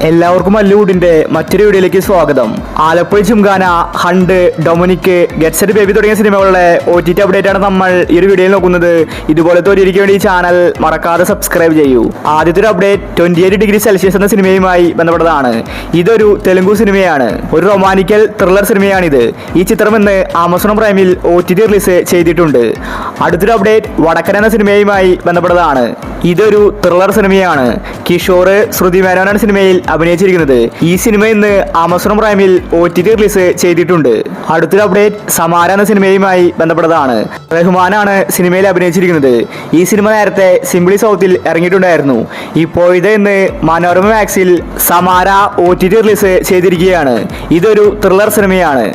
എല്ലാവർക്കും മല്ലുവുഡിന്റെ മറ്റൊരു വീഡിയോയിലേക്ക് സ്വാഗതം. Alappuzha gymkhana, hunt, Dominic, get set baby തുടങ്ങിയ സിനിമകളുടെ OTT അപ്ഡേറ്റ് ആണ് നമ്മൾ ഈ ഒരു വീഡിയോയിൽ നോക്കുന്നത്. ഇതുപോലത്തെ ഒരു വേണ്ടി ഈ ചാനൽ മറക്കാതെ സബ്സ്ക്രൈബ് ചെയ്യൂ. ആദ്യത്തെ ഒരു അപ്ഡേറ്റ് 28 ഡിഗ്രി സെൽഷ്യസ് എന്ന സിനിമയുമായി ബന്ധപ്പെട്ടതാണ്. ഇതൊരു തെലുങ്കു സിനിമയാണ്. ഒരു റൊമാനിക്കൽ ത്രില്ലർ സിനിമയാണിത്. ഈ ചിത്രം ഇന്ന് ആമസോൺ പ്രൈമിൽ OTT റിലീസ് ചെയ്തിട്ടുണ്ട്. അടുത്തൊരു അപ്ഡേറ്റ് വടക്കൻ എന്ന സിനിമയുമായി ബന്ധപ്പെട്ടതാണ്. ഇതൊരു ത്രില്ലർ സിനിമയാണ്. കിഷോർ, ശ്രുതി മേനോനാണ് സിനിമയിൽ അഭിനയിച്ചിരിക്കുന്നത്. ഈ സിനിമ ഇന്ന് ആമസോൺ പ്രൈമിൽ OTT റിലീസ് ചെയ്തിട്ടുണ്ട്. അടുത്തൊരു അപ്ഡേറ്റ് സമാര എന്ന സിനിമയുമായി ബന്ധപ്പെട്ടതാണ്. റഹ്മാനാണ് സിനിമയിൽ അഭിനയിച്ചിരിക്കുന്നത്. ഈ സിനിമ നേരത്തെ സിംപ്ലി സൗത്തിൽ ഇറങ്ങിയിട്ടുണ്ടായിരുന്നു. ഇപ്പോഴത്തെ ഇന്ന് മനോരമ മാക്സിൽ സമാര OTT റിലീസ് ചെയ്തിരിക്കുകയാണ്. ഇതൊരു ത്രില്ലർ സിനിമയാണ്.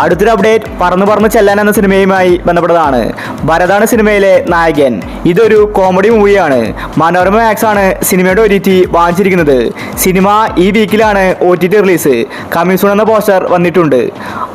അടുത്തൊരു അപ്ഡേറ്റ് പറന്ന് പറന്ന് ചെല്ലാൻ എന്ന സിനിമയുമായി ബന്ധപ്പെട്ടതാണ്. ഭരതാണ് സിനിമയിലെ നായകൻ. ഇതൊരു കോമഡി മൂവിയാണ്. മനോരമ മാക്സ് ആണ് സിനിമയുടെ OTT വാങ്ങിച്ചിരിക്കുന്നത്. സിനിമ ഈ വീക്കിലാണ് OTT റിലീസ്. കമ്മിങ് സൂൺ എന്ന പോസ്റ്റർ വന്നിട്ടുണ്ട്.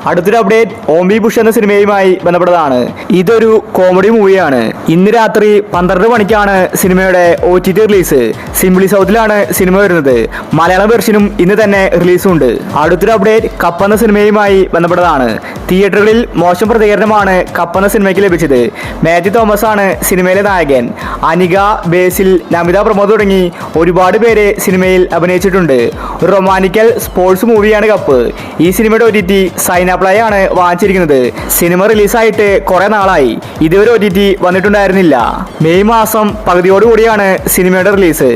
അടുത്തൊരു അപ്ഡേറ്റ് ഓംബി ബുഷ് എന്ന സിനിമയുമായി ബന്ധപ്പെട്ടതാണ്. ഇതൊരു കോമഡി മൂവിയാണ്. ഇന്ന് രാത്രി 12 മണിക്കാണ് സിനിമയുടെ OTT റിലീസ്. സിംപ്ലി സൗത്തിലാണ് സിനിമ വരുന്നത്. മലയാളം വെർഷനും ഇന്ന് തന്നെ റിലീസുണ്ട്. അടുത്തൊരു അപ്ഡേറ്റ് കപ്പ് എന്ന സിനിമയുമായി ബന്ധപ്പെട്ടതാണ്. തിയേറ്ററുകളിൽ മോശം പ്രതികരണമാണ് കപ്പ് എന്ന സിനിമയ്ക്ക് ലഭിച്ചത്. മാത്യു തോമസ് ആണ് സിനിമയിലെ നായകൻ. അനിക, ബേസിൽ, നമിത പ്രമോദ് തുടങ്ങി ഒരുപാട് പേര് സിനിമയിൽ അഭിനയിച്ചിട്ടുണ്ട്. ഒരു റൊമാനിക്കൽ സ്പോർട്സ് മൂവിയാണ് കപ്പ്. ഈ സിനിമയുടെ OTT സൈനാപ്ലൈ ആണ് വാങ്ങിച്ചിരിക്കുന്നത്. സിനിമ റിലീസായിട്ട് കുറെ നാളായി. ഇതുവരെ OTT വന്നിട്ടുണ്ടായിരുന്നില്ല. മെയ് മാസം പകുതിയോടുകൂടിയാണ് സിനിമയുടെ റിലീസ്.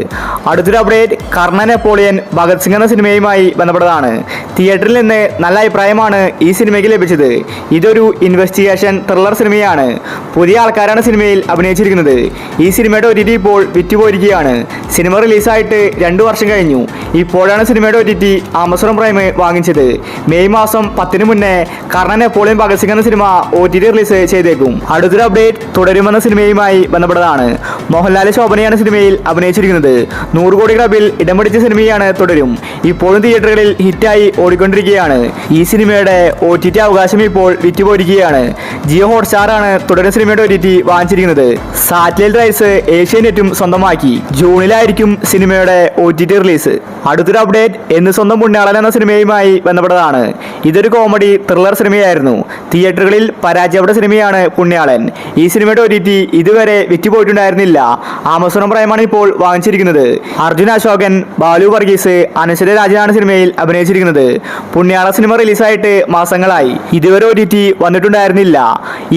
അടുത്തൊരു അപ്ഡേറ്റ് കർണ, നെപ്പോളിയൻ, ഭഗത് സിംഗ് എന്ന സിനിമയുമായി ബന്ധപ്പെട്ടതാണ്. തിയേറ്ററിൽ നിന്ന് നല്ല അഭിപ്രായമാണ് ഈ സിനിമയ്ക്ക് ലഭിച്ചത്. ഇതൊരു ഇൻവെസ്റ്റിഗേഷൻ ത്രില്ലർ സിനിമയാണ്. പുതിയ ആൾക്കാരാണ് സിനിമയിൽ അഭിനയിച്ചിരിക്കുന്നത്. ഈ സിനിമയുടെ OTT ഇപ്പോൾ വിറ്റുപോയിരിക്കുകയാണ്. സിനിമ റിലീസായിട്ട് 2 വർഷം കഴിഞ്ഞു. ഇപ്പോഴാണ് സിനിമയുടെ OTT ആമസോൺ പ്രൈം വാങ്ങിച്ചത്. മെയ് മാസം 10 മുന്നേ കർണ, നെപ്പോളിയൻ, ഭഗത് സിംഗ് എന്ന സിനിമ OTT റിലീസ് ചെയ്തേക്കും. അടുത്തൊരു അപ്ഡേറ്റ് തുടരുമെന്ന സിനിമയുമായി ബന്ധപ്പെട്ടതാണ്. മോഹൻലാൽ, ശോഭനയാണ് സിനിമയിൽ അഭിനയിച്ചിരിക്കുന്നത്. 100 കോടി ക്ലബിൽ ഇടം പിടിച്ച സിനിമയാണ് തുടരും. ഇപ്പോഴും തിയേറ്ററുകളിൽ ഹിറ്റായി ഓടിക്കൊണ്ടിരിക്കുകയാണ്. ഈ സിനിമയുടെ OTT അവകാശം ഇപ്പോൾ വിറ്റുപോയിരിക്കുകയാണ്. ജിയോ ഹോട്ട്സ്റ്റാർ ആണ് തുടരുന്ന സിനിമയുടെ OTT വാങ്ങിച്ചിരിക്കുന്നത്. സാറ്റലൈറ്റ് റൈറ്റ്സ് ഏഷ്യാനെറ്റും സ്വന്തമാക്കി. ജൂണിലായിരിക്കും സിനിമയുടെ OTT റിലീസ്. അടുത്തൊരു അപ്ഡേറ്റ് എന്ന് സ്വന്തം പുണ്യാളൻ എന്ന സിനിമയുമായി ബന്ധപ്പെട്ടതാണ്. ഇതൊരു കോമഡി ത്രില്ലർ സിനിമയായിരുന്നു. തിയേറ്ററുകളിൽ പരാജയപ്പെട്ട സിനിമയാണ് പുണ്യാളൻ. ഈ സിനിമയുടെ OTT ഇതുവരെ വിറ്റുപോയിട്ടുണ്ടായിരുന്നില്ല. ആമസോൺ പ്രൈമാണ് ഇപ്പോൾ വാങ്ങിച്ചിരിക്കുന്നത്. അർജുൻ അശോകൻ, ബാലു വർഗീസ്, അനശ്വര രാജനാണ് സിനിമയിൽ അഭിനയിച്ചിരിക്കുന്നത്. പുണ്യാള സിനിമ റിലീസായിട്ട് മാസങ്ങളായി. ഇതുവരെ OTT വന്നിട്ടുണ്ടായിരുന്നില്ല.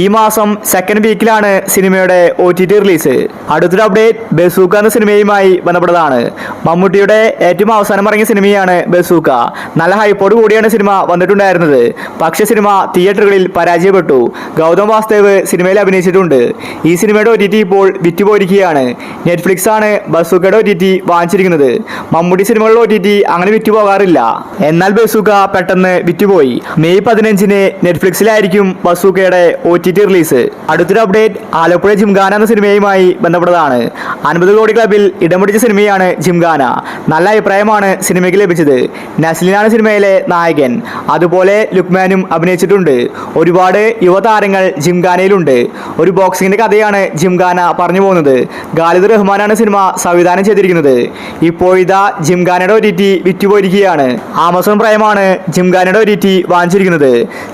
ഈ മാസം സെക്കൻഡ് വീക്കിലാണ് സിനിമയുടെ OTT റിലീസ്. അടുത്തൊരു അപ്ഡേറ്റ് ബസൂക്ക എന്ന സിനിമയുമായി ബന്ധപ്പെട്ടതാണ്. മമ്മൂട്ടിയുടെ ഏറ്റവും അവസാനം ഇറങ്ങിയ സിനിമയാണ് ബസൂക്ക. നല്ല ഹൈപ്പോട് കൂടിയാണ് സിനിമ വന്നിട്ടുണ്ടായിരുന്നത്. പക്ഷേ സിനിമ തിയേറ്ററുകളിൽ പരാജയപ്പെട്ടു. ഗൗതം വാസുദേവ് സിനിമയിൽ അഭിനയിച്ചിട്ടുണ്ട്. ഈ സിനിമയുടെ OTT ഇപ്പോൾ വിറ്റുപോയിരിക്കുകയാണ്. നെറ്റ്ഫ്ലിക്സ് ആണ് ബസൂക്കയുടെ OTT വാങ്ങിച്ചിരിക്കുന്നത്. മമ്മൂട്ടി സിനിമകളുടെ OTT അങ്ങനെ വിറ്റുപോകാറില്ല. എന്നാൽ ബസൂക്ക പെട്ടെന്ന് വിറ്റുപോയി. മെയ് 15-ന് നെറ്റ്ഫ്ലിക്സിലായിരിക്കും ബസൂക്കയുടെ OTT റിലീസ്. അടുത്തൊരു അപ്ഡേറ്റ് ആലപ്പുഴ ജിംഖാന എന്ന സിനിമയുമായി ബന്ധപ്പെട്ടതാണ്. 50 കോടി ക്ലബിൽ ഇടം പിടിച്ച സിനിമയാണ് ജിംഖാന. നല്ല അഭിപ്രായമാണ് സിനിമയ്ക്ക് ലഭിച്ചത്. നസ്ലിനാണ് സിനിമയിലെ നായകൻ. അതുപോലെ ലുക്മാനും അഭിനയിച്ചിട്ടുണ്ട്. ഒരുപാട് യുവതാരങ്ങൾ ജിംഖാനയിലുണ്ട്. ഒരു ബോക്സിങ്ങിന്റെ കഥയാണ് ജിംഖാന പറഞ്ഞു പോകുന്നത്. ഖാലിദ് റഹ്മാനാണ് സിനിമ സംവിധാനം ചെയ്തിരിക്കുന്നത്. ഇപ്പോഴിതാ ജിംഖാനയുടെ OTT വിറ്റുപോയിരിക്കുകയാണ്. ആമസോൺ പ്രൈമാണ് ജിംഖാനയുടെ OTT വാങ്ങിച്ചിരിക്കുന്നത്.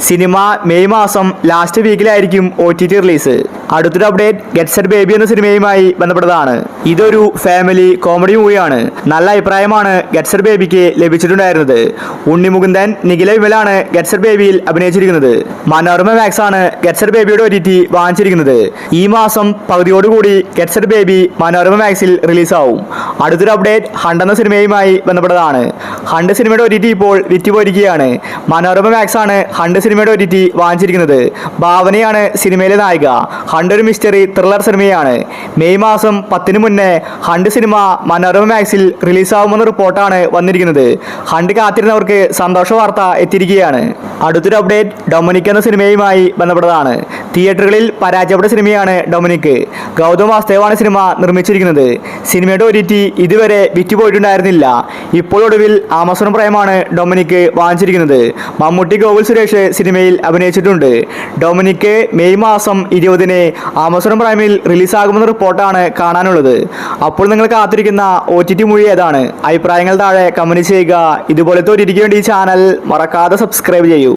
സിനിമ മെയ് മാസം ലാസ്റ്റ് വീക്കിലായിരിക്കും OTT റിലീസ്. അടുത്തൊരു അപ്ഡേറ്റ് ഗെറ്റ് സെറ്റ് ബേബി എന്ന സിനിമയുമായി ബന്ധപ്പെട്ടതാണ്. ഇതൊരു ഫാമിലി കോമഡി മൂവിയാണ്. നല്ല അഭിപ്രായമാണ് ഗെറ്റ് സെറ്റ് ബേബിക്ക് ലഭിച്ചിട്ടുണ്ടായിരുന്നത്. Unni Mukundan, Nikhila വിമലാണ് get set ബേബിയിൽ അഭിനയിച്ചിരിക്കുന്നത്. Manorama max ആണ് ഗെറ്റ് സെറ്റ് ബേബിയുടെ OTT വാങ്ങിച്ചിരിക്കുന്നത്. ഈ മാസം പകുതിയോടുകൂടി ഗെറ്റ് സെറ്റ് ബേബി മനോരമ മാക്സിൽ റിലീസാവും. അടുത്തൊരു അപ്ഡേറ്റ് ഹണ്ട് എന്ന സിനിമയുമായി ബന്ധപ്പെട്ടതാണ്. ഹണ്ട് സിനിമയുടെ OTT ഇപ്പോൾ വിറ്റുപോയിരിക്കുകയാണ്. മനോരമ മാക്സ് ആണ് ഹണ്ട് സിനിമയുടെ OTT വാങ്ങിച്ചിരിക്കുന്നത്. ഭാവനയാണ് സിനിമയിലെ നായിക. ഹണ്ട് ഒരു മിസ്റ്ററി ത്രില്ലർ സിനിമയാണ്. മെയ് മാസം 10-ന് മുന്നേ ഹണ്ട് സിനിമ മനോരമ മാക്സിൽ റിലീസാവുമെന്ന റിപ്പോർട്ടാണ് വന്നിരിക്കുന്നത്. ഹണ്ട് കാത്തിരുന്നവർക്ക് സന്തോഷ വാർത്ത എത്തിയിരിക്കുകയാണ്. അടുത്തൊരു അപ്ഡേറ്റ് ഡൊമിനിക് എന്ന സിനിമയുമായി ബന്ധപ്പെട്ടതാണ്. തിയേറ്ററുകളിൽ പരാജയപ്പെട്ട സിനിമയാണ് ഡൊമിനിക്. ഗൗതം വാസുദേവാണ് സിനിമ നിർമ്മിച്ചിരിക്കുന്നത്. സിനിമയുടെ OTT ഇതുവരെ വിറ്റുപോയിട്ടുണ്ടായിരുന്നില്ല. ഇപ്പോൾ ഒടുവിൽ ആമസോൺ പ്രൈമാണ് ഡൊമിനിക് വാങ്ങിച്ചിരിക്കുന്നത്. മമ്മൂട്ടി, ഗോകുൽ സുരേഷ് സിനിമയിൽ അഭിനയിച്ചിട്ടുണ്ട്. ഡൊമിനിക് മെയ് മാസം 20-ന് ആമസോൺ പ്രൈമിൽ റിലീസാകുമെന്ന റിപ്പോർട്ടാണ് കാണാനുള്ളത്. അപ്പോൾ നിങ്ങൾ കാത്തിരിക്കുന്ന OTT മൂവി ഏതാണ്? അഭിപ്രായങ്ങൾ അഭിപ്രായങ്ങൾ താഴെ കമന്റ് ചെയ്യുക. ഇതുപോലത്തെ ഒരു വേണ്ടി ഈ ചാനൽ മറക്കാതെ സബ്സ്ക്രൈബ് ചെയ്യൂ.